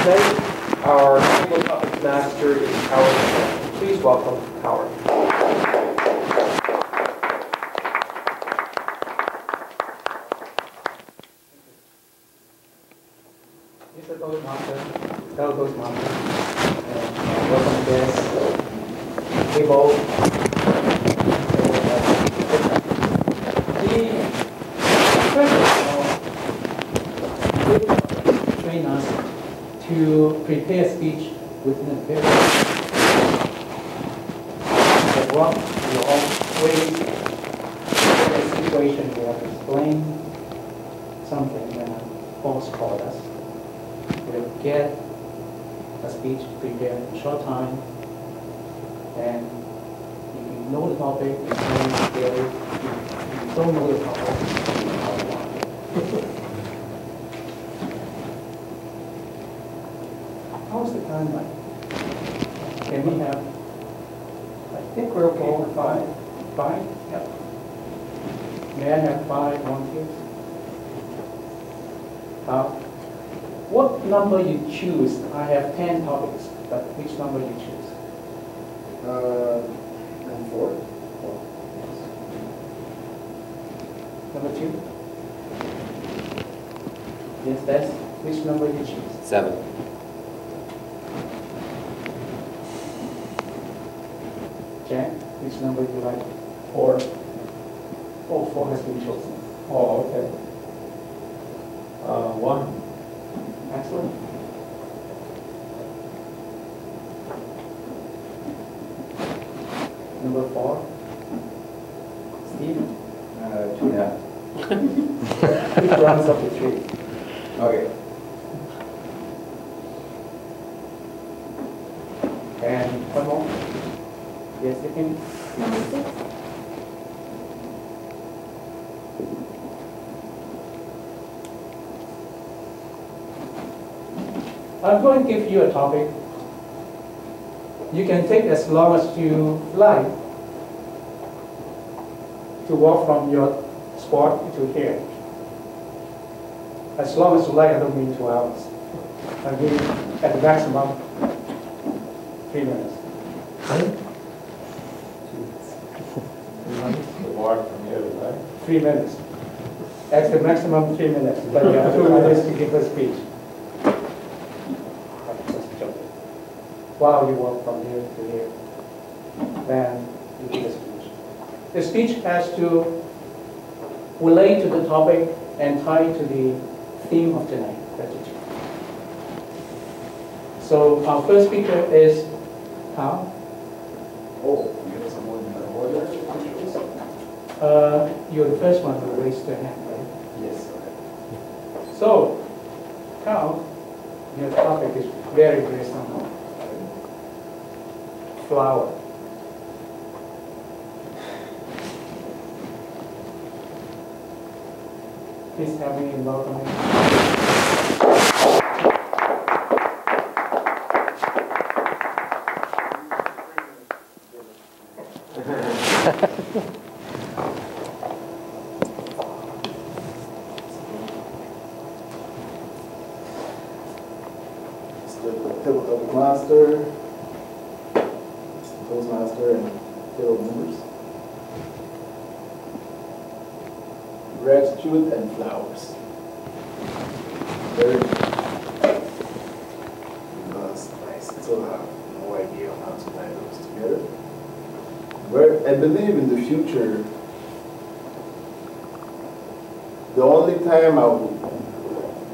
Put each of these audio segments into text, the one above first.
Today, our single topic master is Howard. Please welcome Howard. Mr. Toastmaster, fellow Toastmaster, and welcome guests, table. Train us to prepare speech within a very what we always in a situation we have to explain something when a boss called us. We'll get a speech prepared in a short time, and if you know the topic, you know the theory. If you don't know the topic, you know how to want. How's the time like? Can we have? I think we're okay for 5. 5? Yep. May I have 5 volunteers? What number you choose? I have 10 topics, but which number you choose? 4. Yes. Number 2? Yes, that's which number you choose? 7. Jack, which number do you like? 4. Oh, 4 has been chosen. Oh, okay. 1. Excellent. Number 4? Steve? 2.5. Which runs up to 3? Okay. And one more? Yes, you can. Number 6. I'm going to give you a topic. You can take as long as you like to walk from your spot to here. As long as you like, I don't mean 2 hours. I mean at the maximum 3 minutes. Walk from here to there. 3 minutes. That's the maximum 3 minutes, but you have 2 minutes to give a speech. While you walk from here to here, then you give a speech. The speech has to relate to the topic and tie to the theme of tonight, gratitude. So our first speaker is Hal. Oh, you have someone in the order? You're the first one who raised your hand, right? Yes. So, Carl, your topic is very, very simple. Flower. Please help me in welcoming. Topic master, Toastmaster, and fellow members. Gratitude and flowers. Very because I still have no idea on how to tie those together. But I believe in the future, the only time I will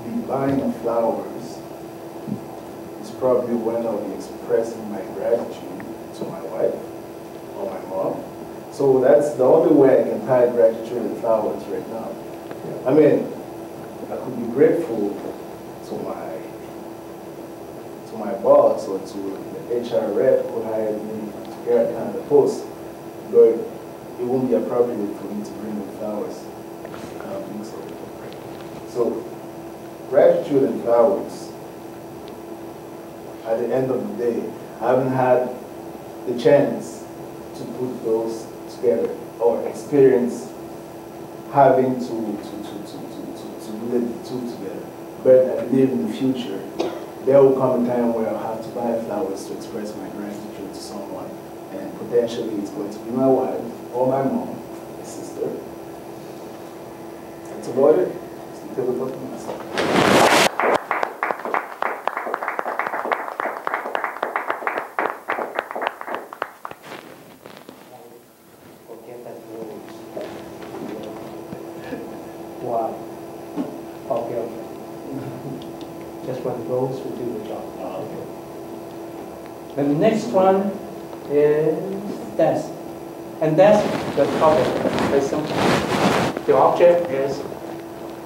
be buying flowers is probably when I'll be expressing my gratitude to my wife or my mom. So that's the only way I can tie gratitude and flowers right now. I mean, I could be grateful to my boss or to the HR rep who hired me to carry out the post, but it won't be appropriate for me to bring them flowers. I don't think so. So, gratitude and flowers, at the end of the day, I haven't had the chance to put those together or experience having to relate the two together. But I believe in the future there will come a time where I'll have to buy flowers to express my gratitude to someone. And potentially it's going to be my wife, or my mom, my sister. That's about it. Still the Toastmaster. Forget that rules. Wow. Okay. Just what rules will do the job. Okay. The next one is desk. And desk, the topic is simple. The object is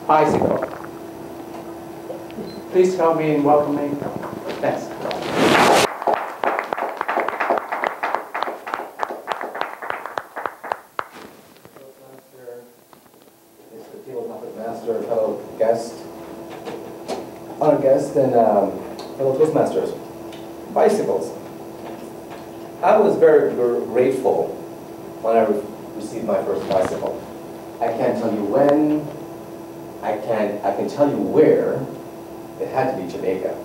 bicycle. Please help me in welcoming desk. Master, fellow guest, honored guest, and fellow Toastmasters. Bicycles. I was very grateful when I received my first bicycle. I can't tell you when, I can tell you where. It had to be Jamaica,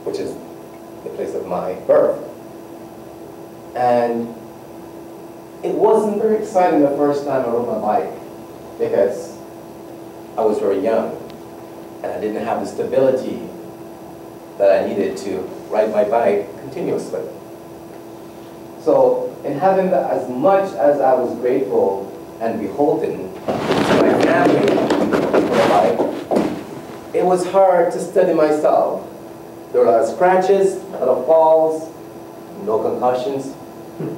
which is the place of my birth. And it wasn't very exciting the first time I rode my bike, because I was very young and I didn't have the stability that I needed to ride my bike continuously. So in having that, as much as I was grateful and beholden to my family for the bike, it was hard to steady myself. There were a lot of scratches, a lot of falls, no concussions,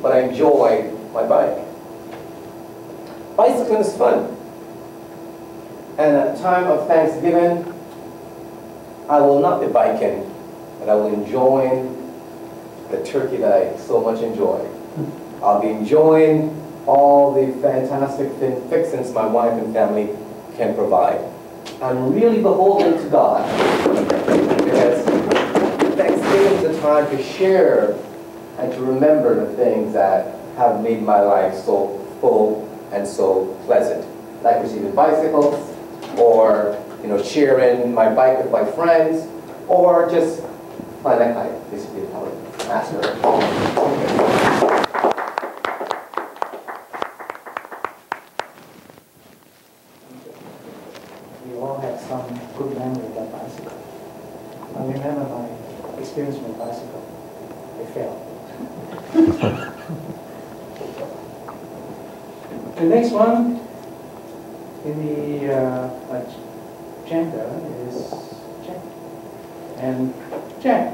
but I enjoyed my bike. Bicycling is fun. And at a time of Thanksgiving, I will not be biking, but I will enjoy the turkey that I so much enjoy. I'll be enjoying all the fantastic fixings my wife and family can provide. I'm really beholden to God, because Thanksgiving is a time to share and to remember the things that have made my life so full and so pleasant, like receiving bicycles, or sharing my bike with my friends, or just flying a kite. Basically, the master. We all have some good memory of that bicycle. I remember my experience with bicycle. I failed. The next one in the agenda is Jack. And Jack,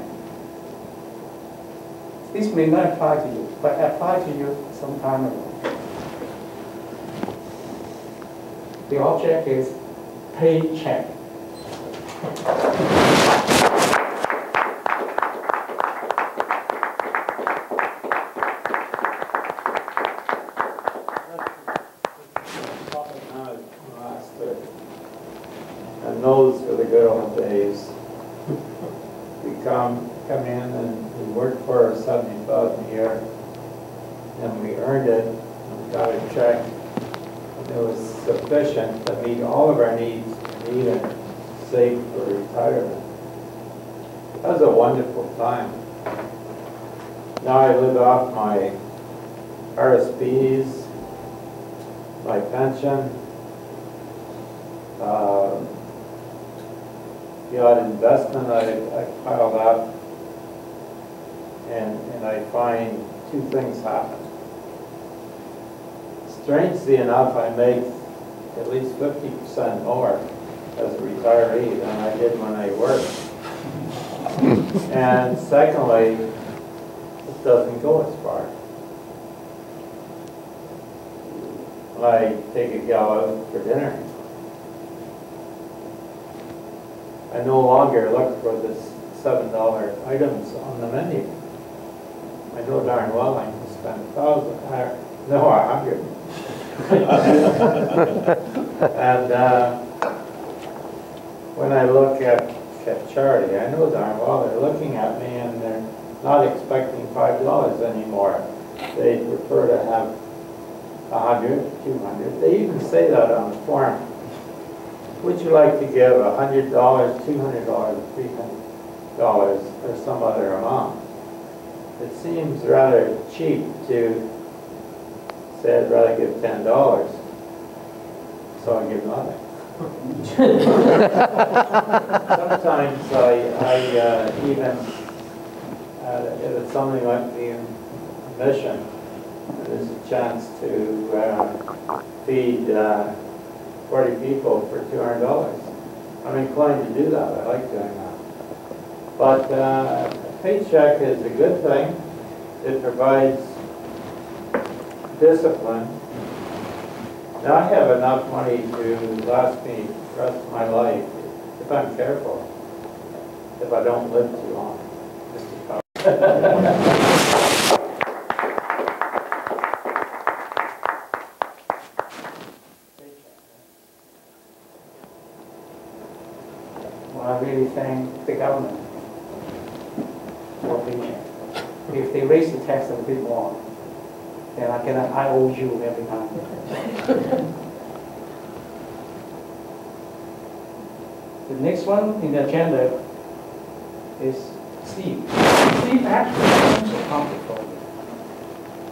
this may not apply to you, but applied to you some time ago. The object is paycheck. And those were the good old days. We come in and we worked for $70,000 a year, and we earned it, and we got a check, and it was sufficient to meet all of our needs and even save for retirement. That was a wonderful time. Now I live off my RSPs, my pension, the odd investment I piled up, and I find two things happen. Strangely enough, I make at least 50% more as a retiree than I did when I worked. And secondly, it doesn't go as far. I take a gal out for dinner. I no longer look for the $7 items on the menu. I know darn well I can spend $1,000, no, $100. And when I look at charity, I know darn well they're looking at me and they're not expecting $5 anymore. They prefer to have 100, 200. They even say that on the form. would you like to give $100, $200, $300, or some other amount? It seems rather cheap to say I'd rather give $10, so I give nothing. Sometimes I even, if it's something like the mission, there's a chance to feed 40 people for $200. I'm inclined to do that. I like doing that. But a paycheck is a good thing. It provides discipline. Now I have enough money to last me the rest of my life, if I'm careful, if I don't live too long. Well, I really thank the government for paycheck. If they raise the tax a bit more, then I owe you every time. The next one in the agenda is Steve. Steve actually comes to topic for you.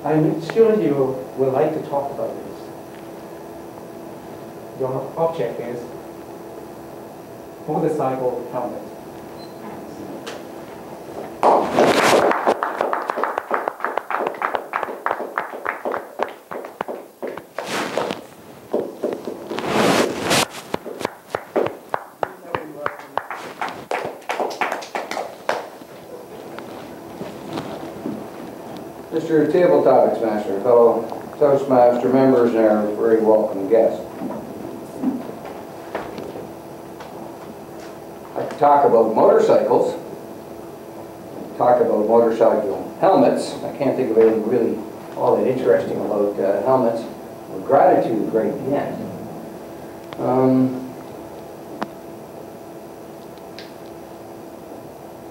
I'm sure you would like to talk about this. Your object is motorcycle helmet. Mr. Table Topics Master, fellow Toastmaster members, and our very welcome guests. I could talk about motorcycles, talk about motorcycle helmets. I can't think of anything really all that interesting about helmets. Or gratitude, great yet.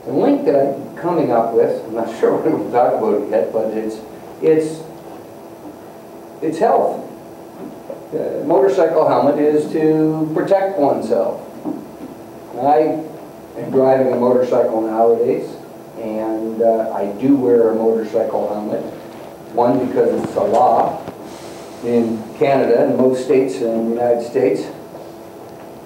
The link that I'm coming up with, I'm not sure when we'll talk about it yet, but it's health. The motorcycle helmet is to protect oneself. I am driving a motorcycle nowadays, and I do wear a motorcycle helmet. One, because it's a law in Canada and most states in the United States.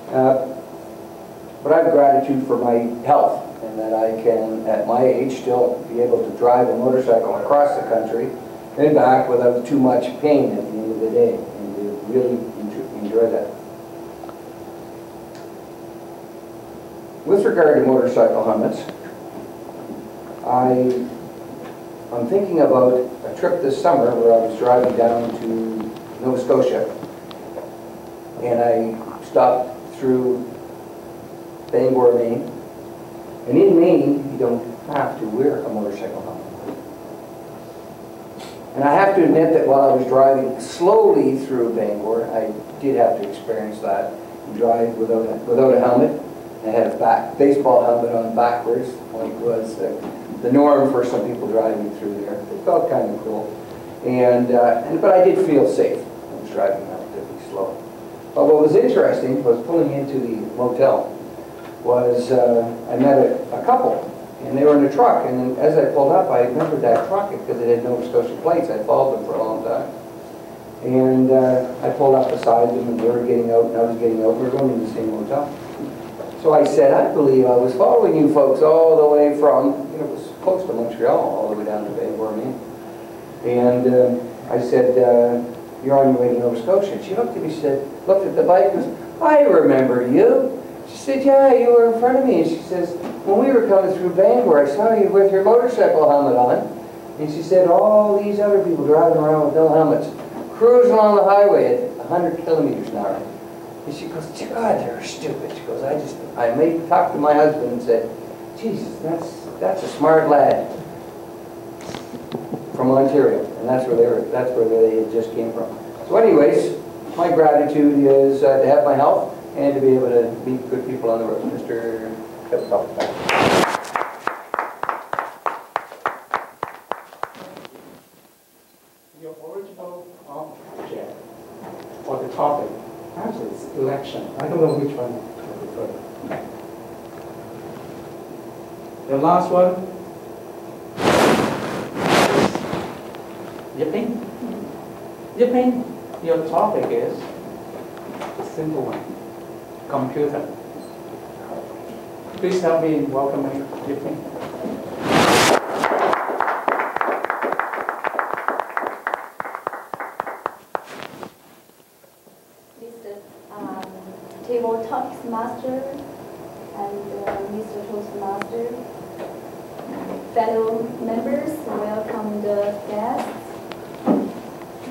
But I have gratitude for my health, and that I can, at my age, still be able to drive a motorcycle across the country and back without too much pain at the end of the day, and to really enjoy that. With regard to motorcycle helmets, I'm thinking about a trip this summer where I was driving down to Nova Scotia, and I stopped through Bangor, Maine. And in Maine, you don't have to wear a motorcycle helmet. And I have to admit that while I was driving slowly through Bangor, I did have to experience that. You drive without a helmet. I had a baseball helmet on backwards, like was the norm for some people driving through there. It felt kind of cool. But I did feel safe. I was driving relatively slow. But what was interesting was pulling into the motel. I met a couple, and they were in a truck, and as I pulled up, I remembered that truck because it had Nova Scotia plates. I'd followed them for a long time. And I pulled up beside them, and they were getting out, and I was getting out. We were going to the same hotel. So I said, I believe I was following you folks all the way from, it was close to Montreal, all the way down to Bangor, Maine. And I said, you're on your way to Nova Scotia. And she looked at me, she said, looked at the bike, and said, I remember you. She said, yeah, you were in front of me. And she says, when we were coming through Bangor, I saw you with your motorcycle helmet on. And she said, all these other people driving around with no helmets, cruising on the highway at 100 kilometers an hour. And she goes, God, they're stupid. She goes, I talked to my husband and said, Jesus, that's a smart lad from Ontario. And that's where they just came from. So anyways, my gratitude is to have my health, and to be able to meet good people on the road. Mr. Topics. Your original object or the topic actually is election. I don't know which one I prefer. The last one is yipping. Yipping, your topic is a simple one, computer. Please help me in welcoming Yipping. Table Topics Master and Mr. Toastmaster, fellow members, welcome the guests.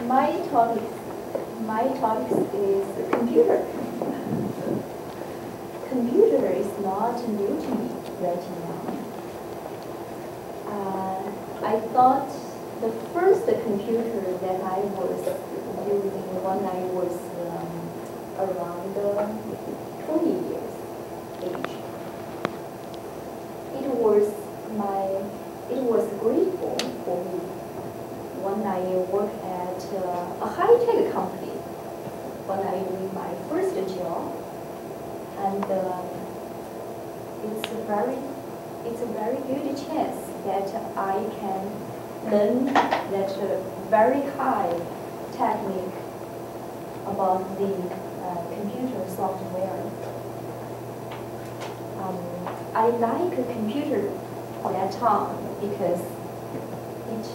My topic is computer. Computer is not new to me right now. I thought the first computer that I was using when I was around 20 years age. It was grateful for me when I worked at a high-tech company, when I did my first job, and it's a very good chance that I can learn that very high technique about the computer software. I like a computer at that time because it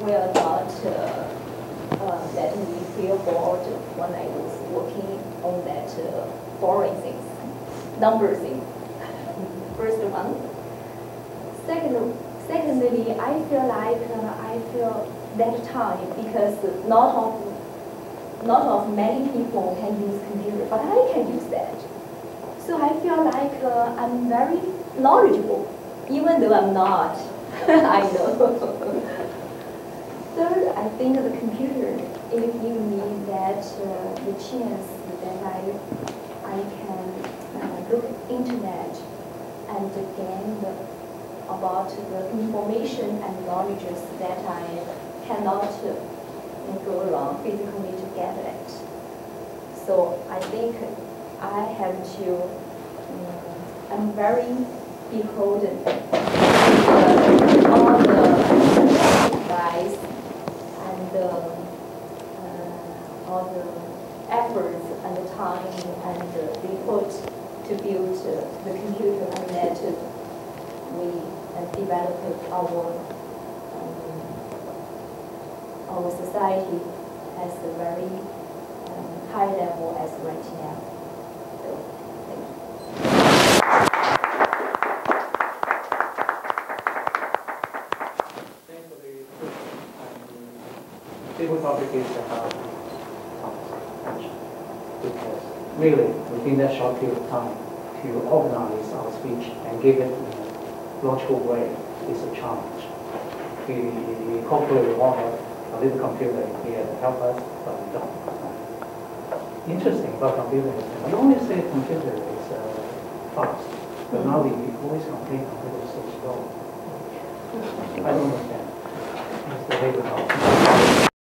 will not let me feel bored when I was working on that boring things, number things. First one. Secondly, I feel that time because not of many people can use computer, but I can use that. So I feel like I'm very knowledgeable, even though I'm not. I know. Third, I think the computer, it gives me that the chance that I can look internet and gain about the information and knowledge that I cannot go around physically to get it. So I think I have to, I'm very beholden to all the advice and all the efforts and the time and the put to build the computer, and that we developed our society as a very high level as right now. So, thank you. Table topic is about because really within that short period of time to organize our speech and give it in a logical way is a challenge. We hopefully all have a little computer here to help us, but we don't. Interesting about computer is that we always say computer is fast, but now we always complain computer is so slow. I don't understand. It's the way we help.